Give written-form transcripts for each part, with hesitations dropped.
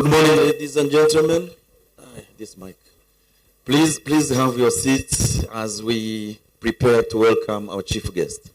Good morning, ladies and gentlemen. This mic. Please have your seats as we prepare to welcome our chief guest.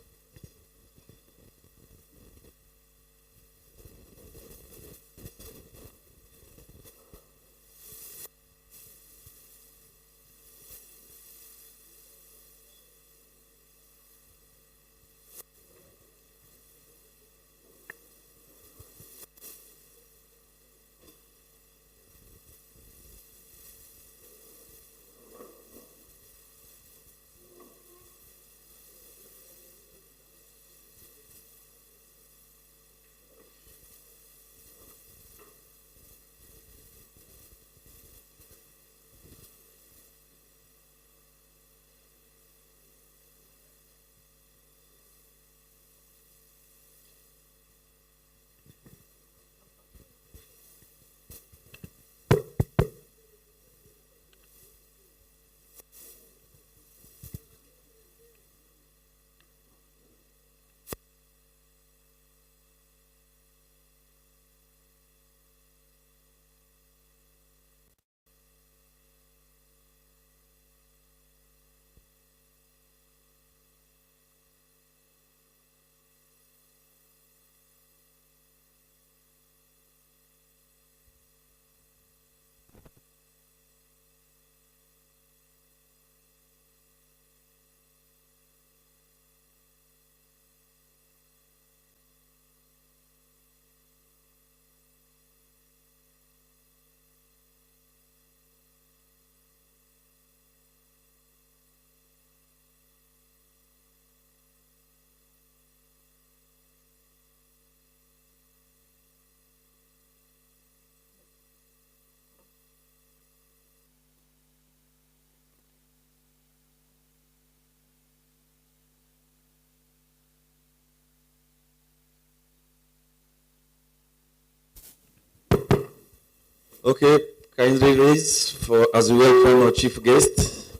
Okay, kindly raise for as we welcome our chief guest.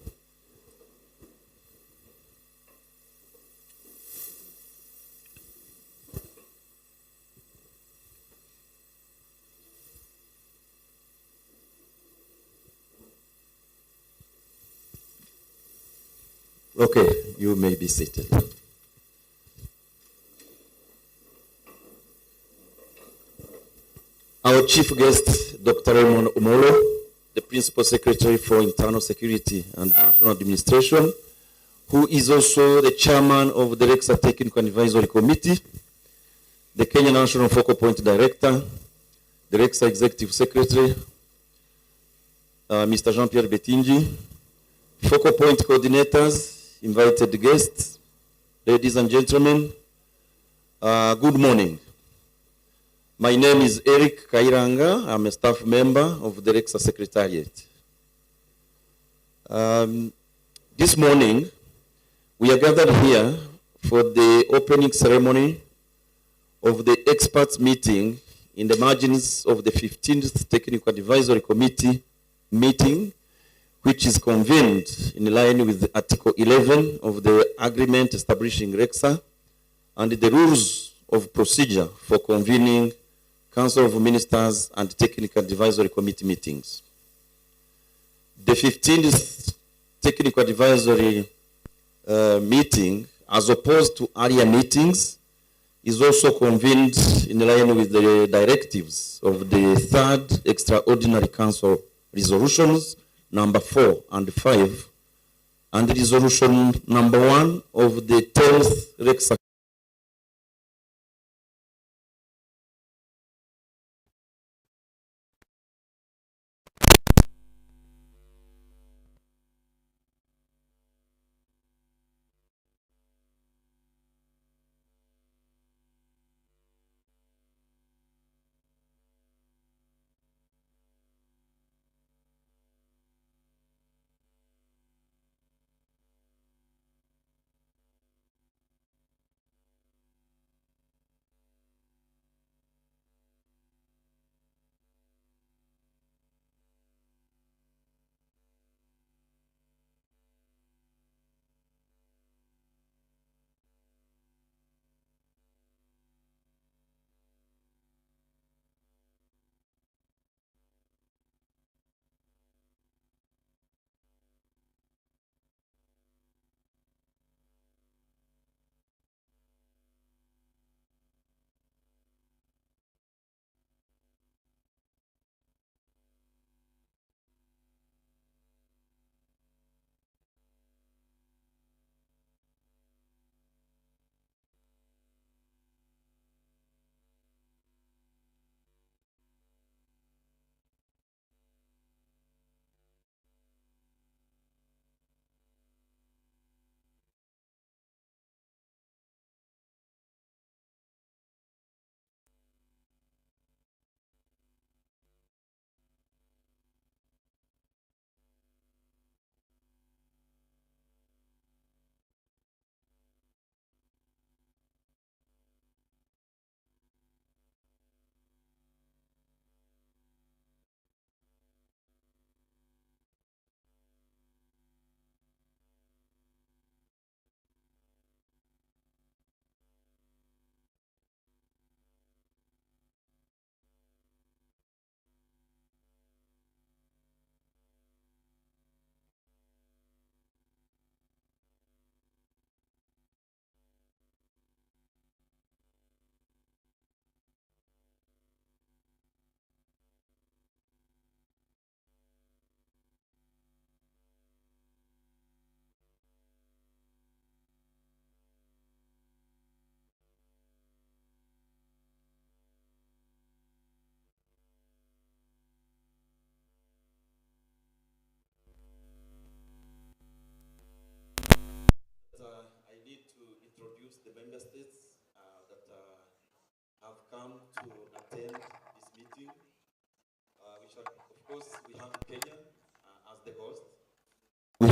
Okay, you may be seated. Our chief guest, Dr. Raymond Omolo, the Principal Secretary for Internal Security and National Administration, who is also the chairman of the RECSA Technical Advisory Committee, the Kenya National Focal Point Director, the RECSA Executive Secretary, Mr. Jean-Pierre Betingi, Focal Point Coordinators, invited guests, ladies and gentlemen, good morning. My name is Eric Kairanga. I'm a staff member of the RECSA Secretariat. This morning, we are gathered here for the opening ceremony of the experts meeting in the margins of the 15th Technical Advisory Committee meeting, which is convened in line with Article 11 of the agreement establishing RECSA and the rules of procedure for convening Council of Ministers and Technical Advisory Committee meetings. The 15th Technical Advisory meeting, as opposed to earlier meetings, is also convened in line with the directives of the 3rd Extraordinary Council resolutions number 4 and 5, and resolution number 1 of the 10th RECSA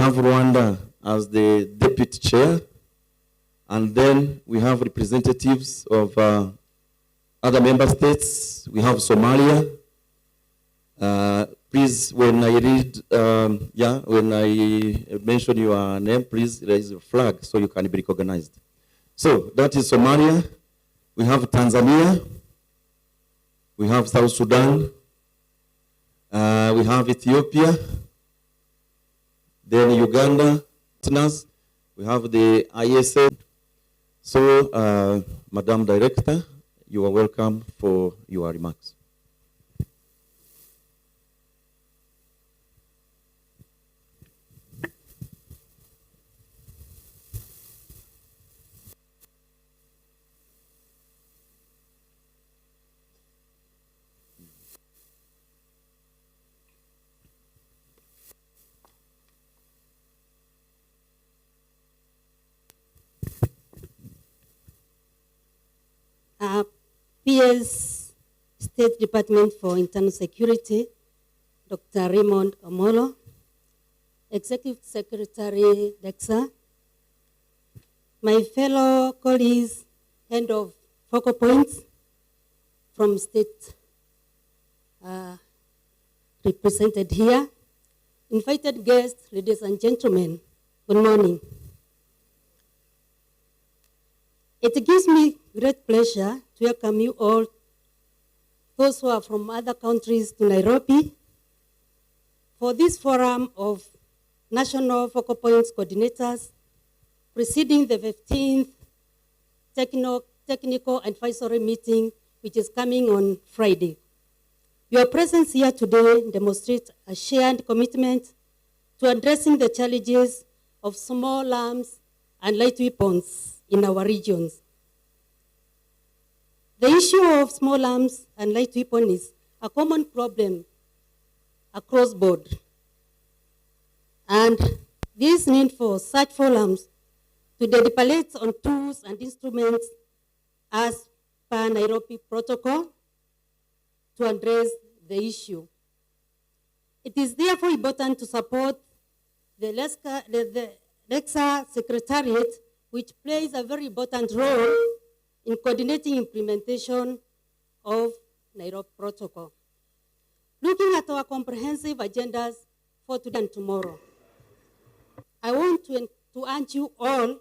have Rwanda as the deputy chair, and then we have representatives of other member states. We have Somalia. Please, when I read, when I mention your name, please raise your flag so you can be recognized. So that is Somalia. We have Tanzania. We have South Sudan. We have Ethiopia. Then Uganda. We have the ISA. So, Madam Director, you are welcome for your remarks. PS State Department for Internal Security, Dr. Raymond Omolo, Executive Secretary DEXA, my fellow colleagues, head of focal points from state represented here, invited guests, ladies and gentlemen, good morning. It gives me great pleasure to welcome you all, those who are from other countries, to Nairobi for this forum of National Focal Points Coordinators preceding the 15th Technical Advisory Meeting, which is coming on Friday. Your presence here today demonstrates a shared commitment to addressing the challenges of small arms and light weapons in our regions. The issue of small arms and light weapons is a common problem across board. And this need for such forums to deliberate on tools and instruments as per Nairobi Protocol to address the issue. It is therefore important to support the DEXA Secretariat, which plays a very important role in coordinating implementation of Nairobi Protocol. Looking at our comprehensive agendas for today and tomorrow, I want to urge you all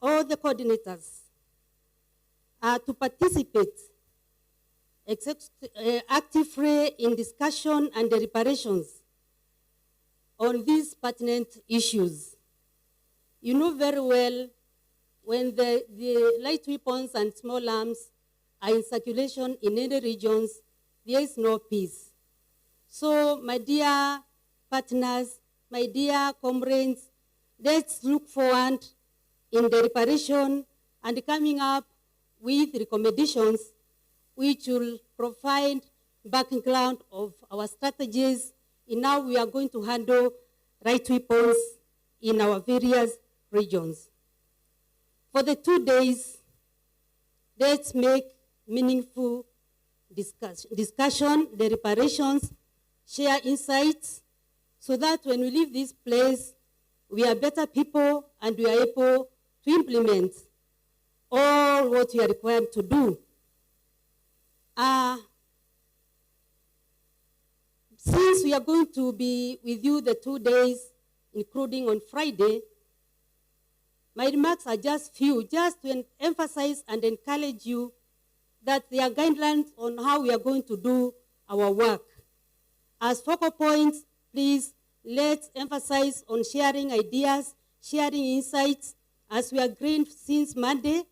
the coordinators, to participate actively in discussion and deliberations on these pertinent issues. You know very well when the light weapons and small arms are in circulation in any regions, there is no peace. So, my dear partners, my dear comrades, let's look forward in deliberation and coming up with recommendations which will provide background of our strategies in how we are going to handle light weapons in our various regions. For the 2 days, let's make meaningful discussion, deliberations, share insights, so that when we leave this place, we are better people and we are able to implement all what we are required to do. Since we are going to be with you the 2 days, including on Friday, my remarks are just few, just to emphasize and encourage you that there are guidelines on how we are going to do our work. As focal points, please, let's emphasize on sharing ideas, sharing insights, as we agreed since Monday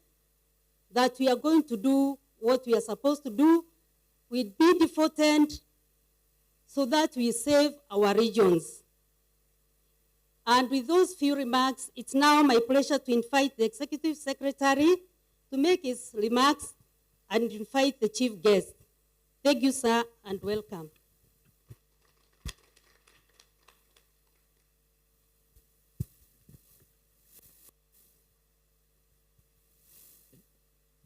that we are going to do what we are supposed to do with be defaulted so that we save our regions. And with those few remarks, it's now my pleasure to invite the Executive Secretary to make his remarks and invite the chief guest. Thank you, sir, and welcome.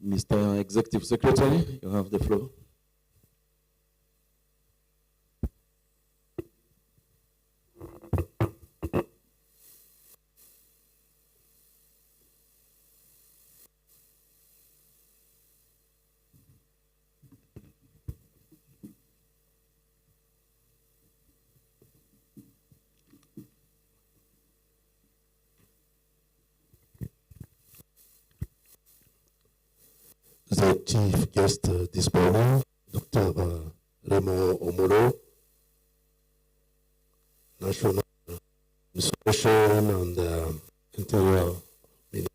Mr. Executive Secretary, you have the floor. the chief guest this morning, Dr. Remo Omolo, National Administration and Interior Minister,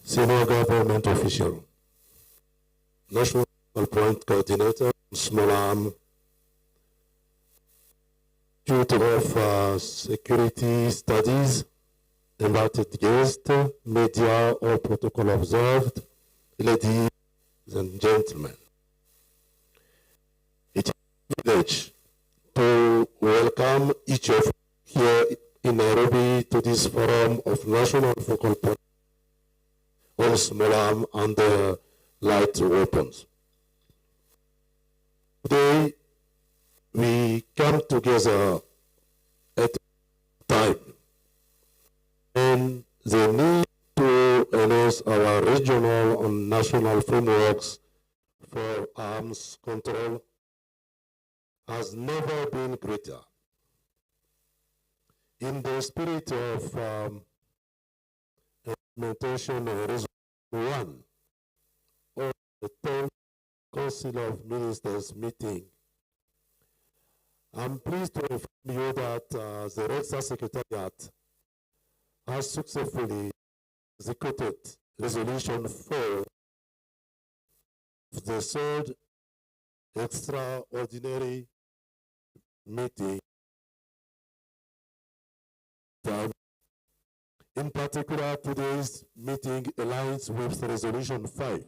Senior Government Official, National Point Coordinator, Small Arm, Tutor of Security Studies, invited guests, media, all protocol observed, ladies and gentlemen. It is a privilege to welcome each of you here in Nairobi to this forum of national focal point on small arm and light weapons. Today, we come together at a time when the need to enhance our regional and national frameworks for arms control has never been greater. In the spirit of implementation of Resolution 1 of the 10th Council of Ministers meeting, I'm pleased to inform you that the REXA Secretariat has successfully executed Resolution 4 of the third extraordinary meeting. In particular, today's meeting aligns with Resolution 5,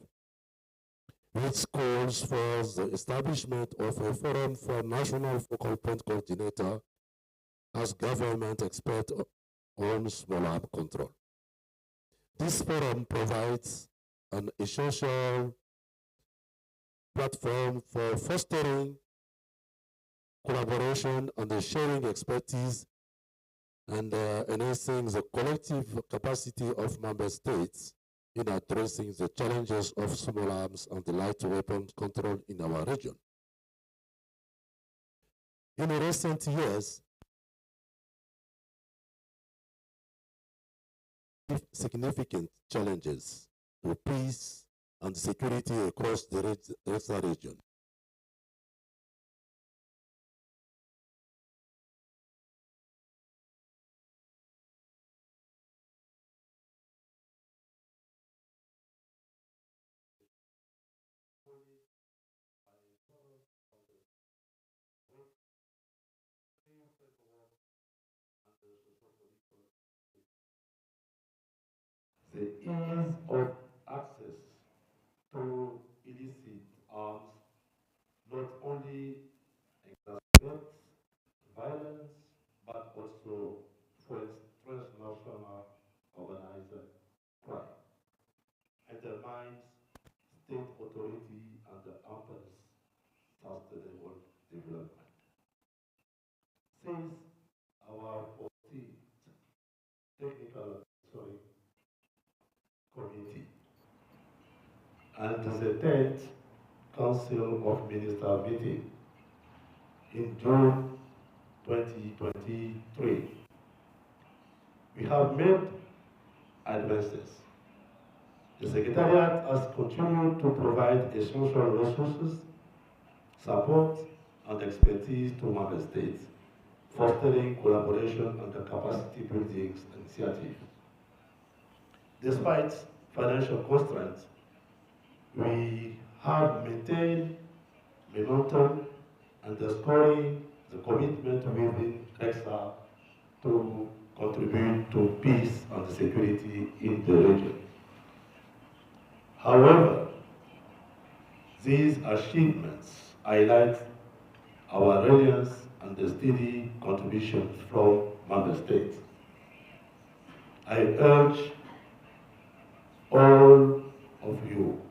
which calls for the establishment of a forum for national focal point coordinator as government expert on small arm control. This forum provides an essential platform for fostering collaboration and the sharing expertise and enhancing the collective capacity of member states in addressing the challenges of small arms and light weapon control in our region. In recent years, significant challenges to peace and security across the region. The ease of access to illicit arms not only exacerbates violence but also fuels transnational organized crime, undermines state authority and hampers sustainable development. Since our 14th Technical Advisory Committee and the 10th Council of Ministers meeting in June 2023, we have made advances. The Secretariat has continued to provide essential resources, support, and expertise to member states, fostering collaboration and capacity building initiatives. Despite financial constraints, we have maintained momentum, underscoring the commitment within REXA to contribute to peace and security in the region. However, these achievements highlight our resilience and the steady contribution from member states. I urge all of you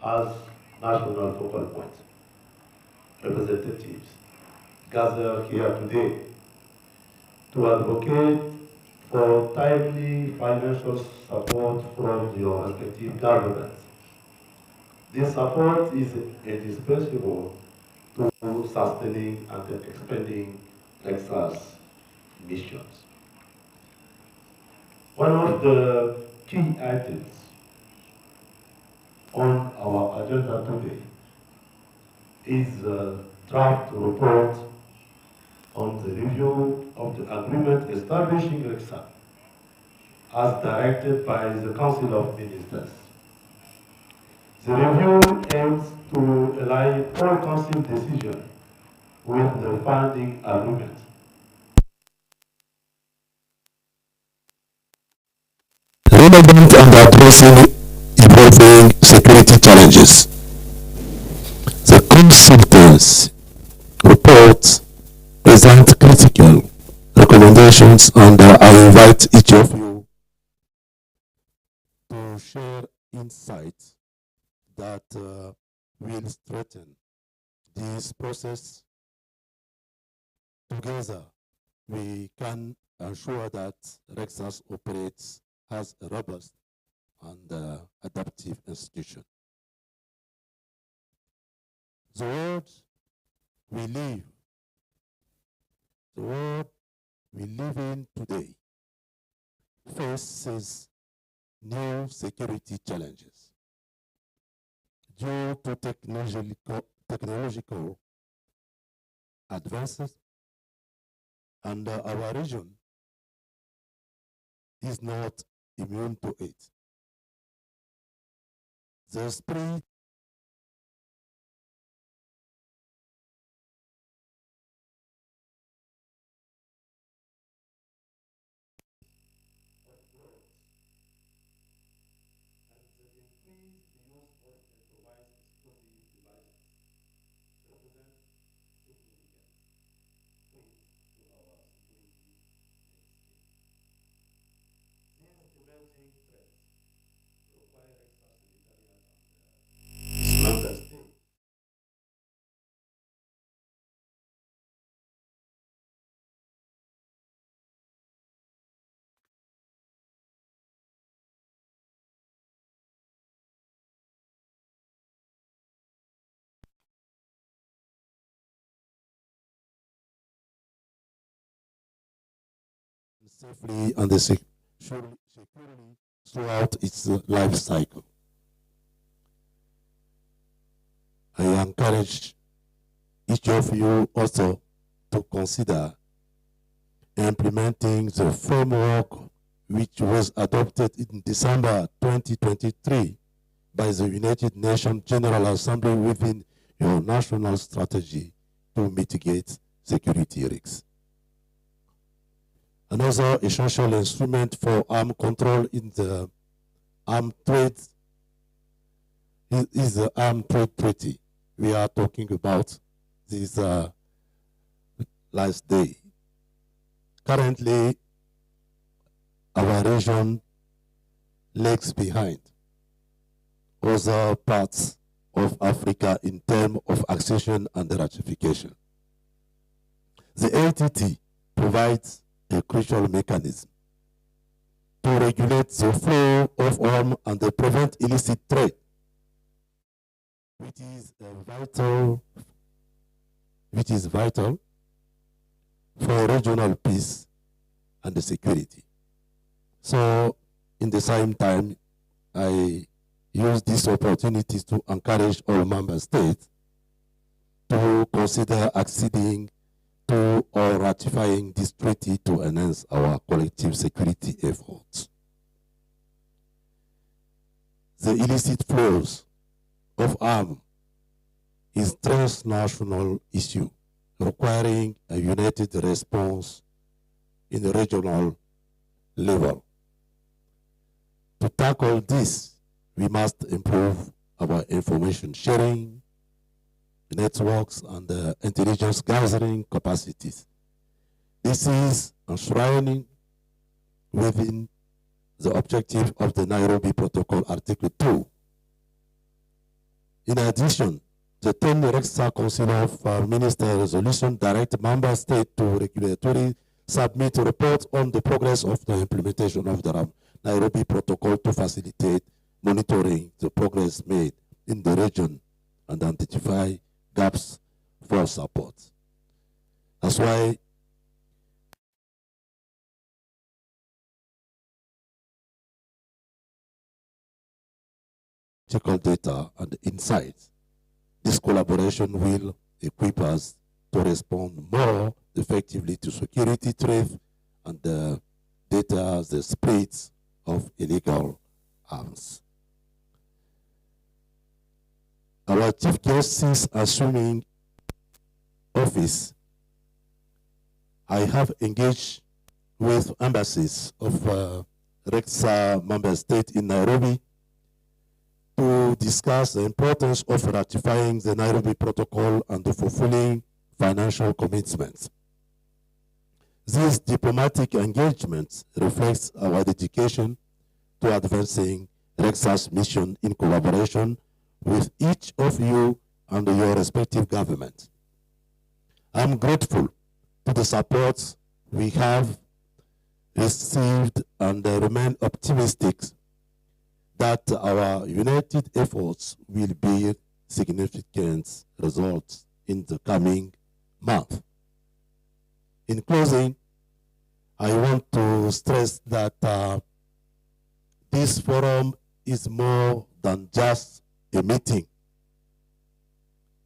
as national focal points representatives gathered here today to advocate for timely financial support from your respective governments. This support is indispensable to sustaining and expanding REXA's missions. One of the key items on our agenda today is a draft report on the review of the agreement establishing REXA as directed by the Council of Ministers. The review aims to align all Council decisions with the funding agreement. Relevant and addressing evolving security challenges. The consultants report present critical recommendations, and I invite each of you to share insights that will strengthen this process. Together, we can ensure that Rexas operates as a robust and adaptive institution. The world we live in today faces new security challenges due to technological advances, and our region is not immune to it. The spirit safely and securely throughout its life cycle. I encourage each of you also to consider implementing the framework which was adopted in December 2023 by the United Nations General Assembly within your national strategy to mitigate security risks. Another essential instrument for arms control in the arms trade is the Arms Trade Treaty. We are talking about this last day. Currently, our region lags behind other parts of Africa in terms of accession and ratification. The ATT provides a crucial mechanism to regulate the flow of arms and to prevent illicit trade, which is vital for regional peace and security. So, in the same time, I use this opportunity to encourage all member states to consider acceding to or ratifying this treaty to enhance our collective security efforts. The illicit flows of arms is a transnational issue requiring a united response in the regional level. To tackle this, we must improve our information sharing, networks, and intelligence gathering capacities. This is enshrining within the objective of the Nairobi Protocol Article 2. In addition, the 10 Rexha Council of Minister resolution direct member state to regulatory submit a report on the progress of the implementation of the Nairobi Protocol to facilitate monitoring the progress made in the region and identify gaps for support. That's why critical data and insights. This collaboration will equip us to respond more effectively to security threats and the data, the spreads of illegal arms. Our chief guest, since assuming office, I have engaged with embassies of RECSA member state in Nairobi to discuss the importance of ratifying the Nairobi Protocol and the fulfilling financial commitments. These diplomatic engagements reflects our dedication to advancing RECSA's mission in collaboration with each of you and your respective governments. I'm grateful to the support we have received and remain optimistic that our united efforts will bear significant results in the coming month. In closing, I want to stress that this forum is more than just a meeting.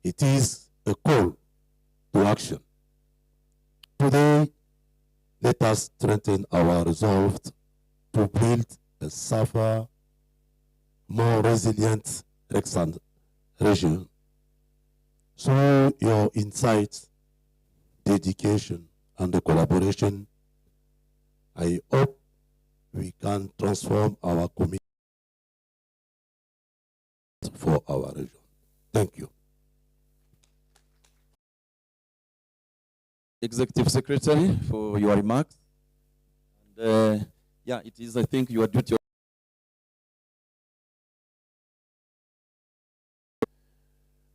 It is a call to action. Today, let us strengthen our resolve to build a safer, more resilient RECSA region. Through your insights, dedication, and the collaboration, I hope we can transform our community for our region. Thank you. Executive Secretary, for your remarks. And yeah, it is, I think, your duty.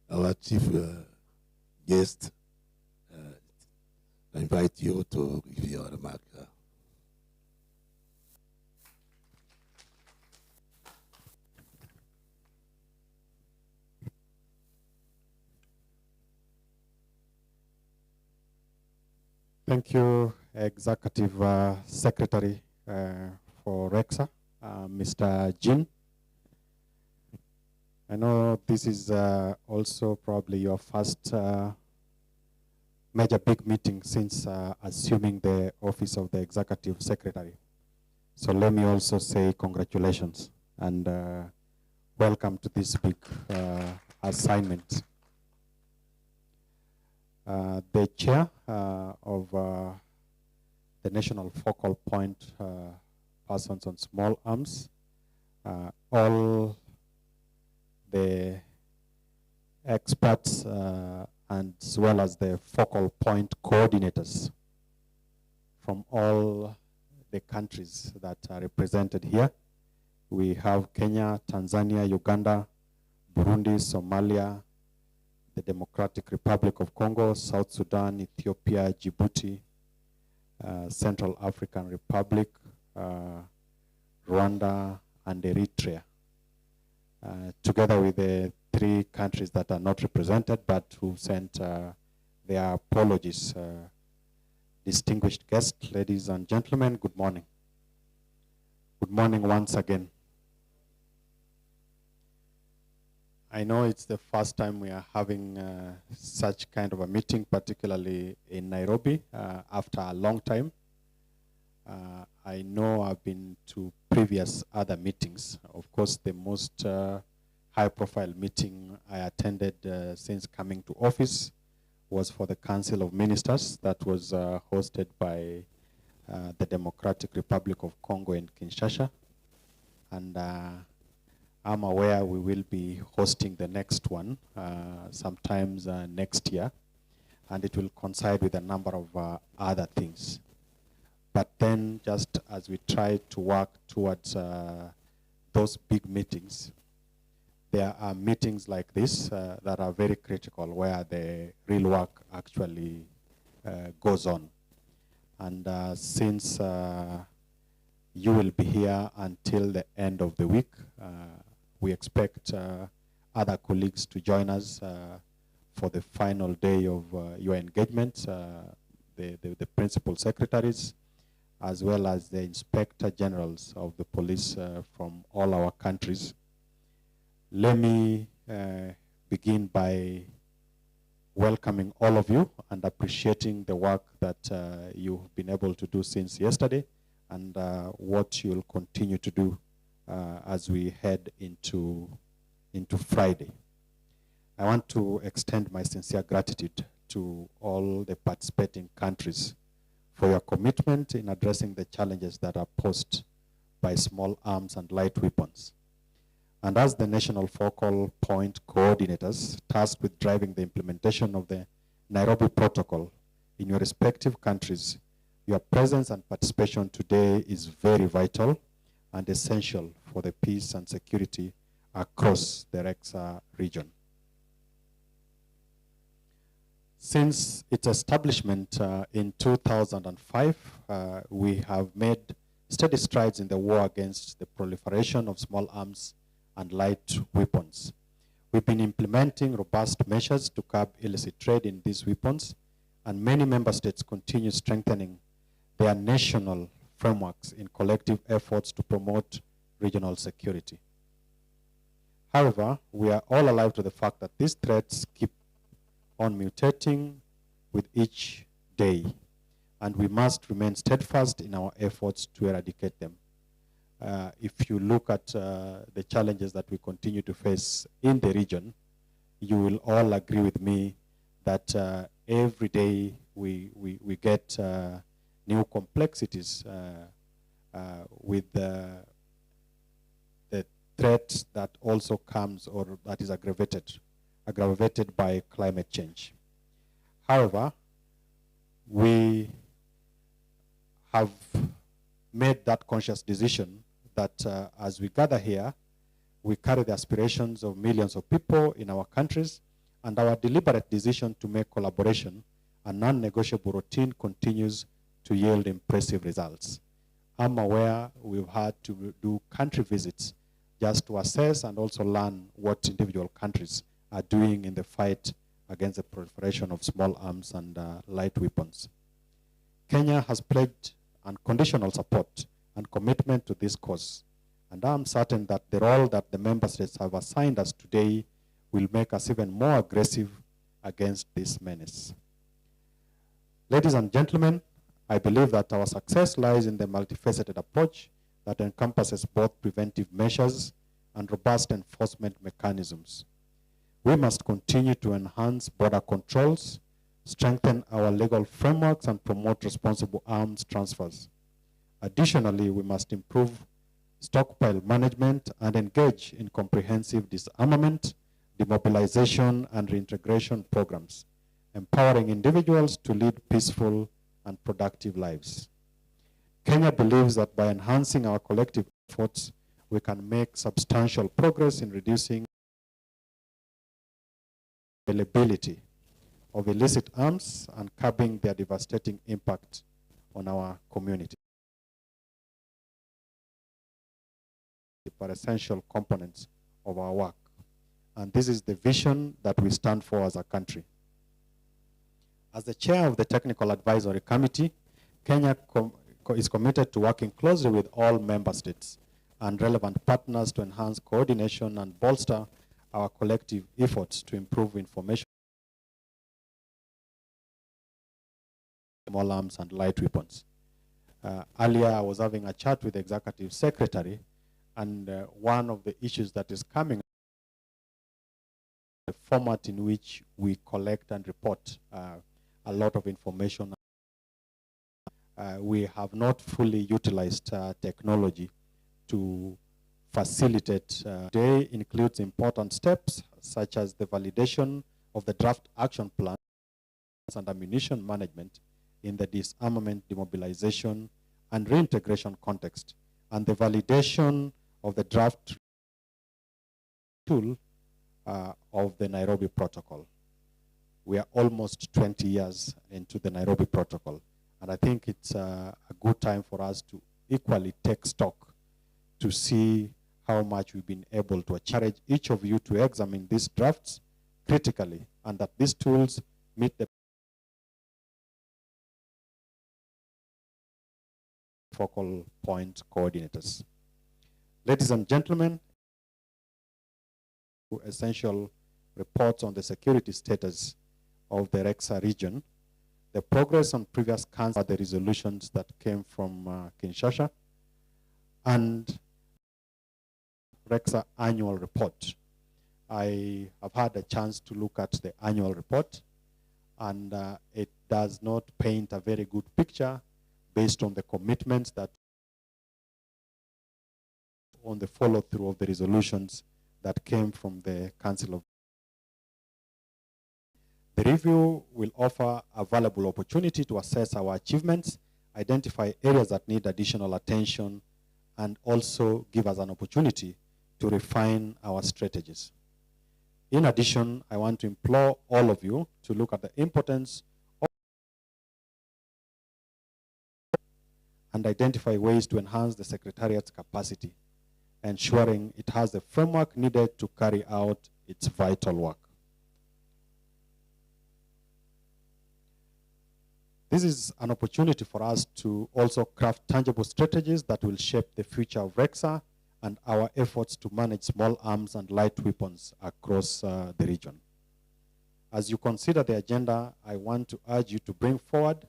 Our chief guest, I invite you to give your remark. Thank you, Executive Secretary for RECSA, Mr. Jin. I know this is also probably your first major big meeting since assuming the office of the Executive Secretary. So let me also say congratulations and welcome to this big assignment. The chair of the National Focal Point Persons on Small Arms, all the experts and as well as the focal point coordinators from all the countries that are represented here. We have Kenya, Tanzania, Uganda, Burundi, Somalia, the Democratic Republic of Congo, South Sudan, Ethiopia, Djibouti, Central African Republic, Rwanda, and Eritrea. Together with the 3 countries that are not represented but who sent their apologies. Distinguished guests, ladies and gentlemen, good morning. Good morning once again. I know it's the first time we are having such kind of a meeting, particularly in Nairobi, after a long time. I know I've been to previous other meetings. Of course, the most high-profile meeting I attended since coming to office was for the Council of Ministers that was hosted by the Democratic Republic of Congo in Kinshasa. And I'm aware we will be hosting the next one sometimes next year, and it will coincide with a number of other things. But then, just as we try to work towards those big meetings, there are meetings like this that are very critical, where the real work actually goes on. And since you will be here until the end of the week, we expect other colleagues to join us for the final day of your engagement, the principal secretaries, as well as the inspector generals of the police from all our countries. Let me begin by welcoming all of you and appreciating the work that you've been able to do since yesterday and what you'll continue to do as we head into Friday. I want to extend my sincere gratitude to all the participating countries for your commitment in addressing the challenges that are posed by small arms and light weapons. And as the national focal point coordinators tasked with driving the implementation of the Nairobi Protocol in your respective countries, your presence and participation today is very vital and essential for the peace and security across the Rexa region. Since its establishment in 2005, we have made steady strides in the war against the proliferation of small arms and light weapons. We've been implementing robust measures to curb illicit trade in these weapons, and many member states continue strengthening their national frameworks in collective efforts to promote regional security. However, we are all alive to the fact that these threats keep on mutating with each day, and we must remain steadfast in our efforts to eradicate them. If you look at the challenges that we continue to face in the region, you will all agree with me that every day we get new complexities with the threat that also comes or that is aggravated by climate change. However, we have made that conscious decision that as we gather here, we carry the aspirations of millions of people in our countries, and our deliberate decision to make collaboration a non-negotiable routine continues to yield impressive results. I'm aware we've had to do country visits just to assess and also learn what individual countries are doing in the fight against the proliferation of small arms and light weapons. Kenya has pledged unconditional support and commitment to this cause, and I'm certain that the role that the member states have assigned us today will make us even more aggressive against this menace. Ladies and gentlemen, I believe that our success lies in the multifaceted approach that encompasses both preventive measures and robust enforcement mechanisms. We must continue to enhance border controls, strengthen our legal frameworks, and promote responsible arms transfers. Additionally, we must improve stockpile management and engage in comprehensive disarmament, demobilization, and reintegration programs, empowering individuals to lead peaceful and productive lives. Kenya believes that by enhancing our collective efforts, we can make substantial progress in reducing availability of illicit arms and curbing their devastating impact on our community. Are essential components of our work, and this is the vision that we stand for as a country. As the chair of the Technical Advisory Committee, Kenya is committed to working closely with all member states and relevant partners to enhance coordination and bolster our collective efforts to improve information, small arms and light weapons. Earlier, I was having a chat with the Executive Secretary, and one of the issues that is coming, the format in which we collect and report a lot of information. We have not fully utilized technology to facilitate. Today includes important steps such as the validation of the draft action plans and ammunition management in the disarmament, demobilization, and reintegration context, and the validation of the draft tool of the Nairobi Protocol. We are almost 20 years into the Nairobi Protocol, and I think it's a good time for us to equally take stock to see how much we've been able to encourage each of you to examine these drafts critically, and that these tools meet the focal point coordinators. Ladies and gentlemen, essential reports on the security status of the Rexa region, the progress on previous council, the resolutions that came from Kinshasa, and Rexa annual report. I have had a chance to look at the annual report, and it does not paint a very good picture based on the commitments that on the follow-through of the resolutions that came from the Council of. The review will offer a valuable opportunity to assess our achievements, identify areas that need additional attention, and also give us an opportunity to refine our strategies. In addition, I want to implore all of you to look at the importance of and identify ways to enhance the Secretariat's capacity, ensuring it has the framework needed to carry out its vital work. This is an opportunity for us to also craft tangible strategies that will shape the future of Rexa and our efforts to manage small arms and light weapons across the region. As you consider the agenda, I want to urge you to bring forward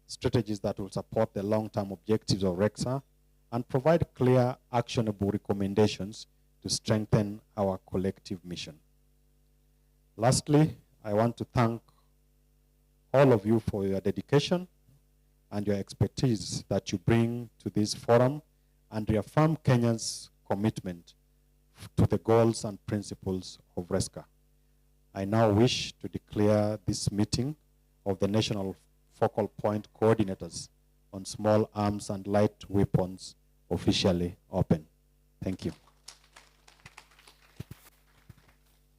strategies that will support the long-term objectives of Rexa and provide clear, actionable recommendations to strengthen our collective mission. Lastly, I want to thank all of you for your dedication and your expertise that you bring to this forum and reaffirm Kenya's commitment to the goals and principles of RESCA. I now wish to declare this meeting of the National Focal Point Coordinators on Small Arms and Light Weapons officially open. Thank you.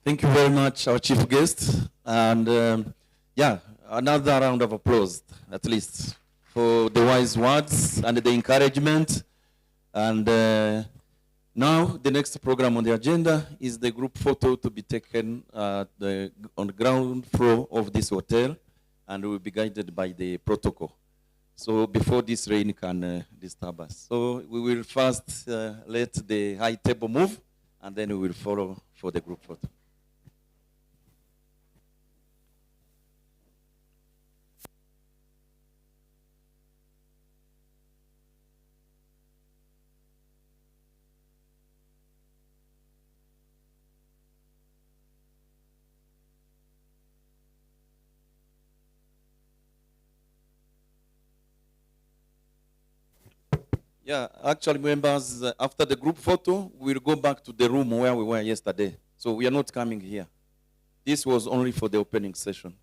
Thank you very much, our chief guest. And yeah, another round of applause, at least, for the wise words and the encouragement. And now the next program on the agenda is the group photo to be taken on the ground floor of this hotel, and will be guided by the protocol. So before this rain can disturb us. So we will first let the high table move, and then we will follow for the group photo. Yeah, actually, members, after the group photo, we'll go back to the room where we were yesterday. So we are not coming here. This was only for the opening session.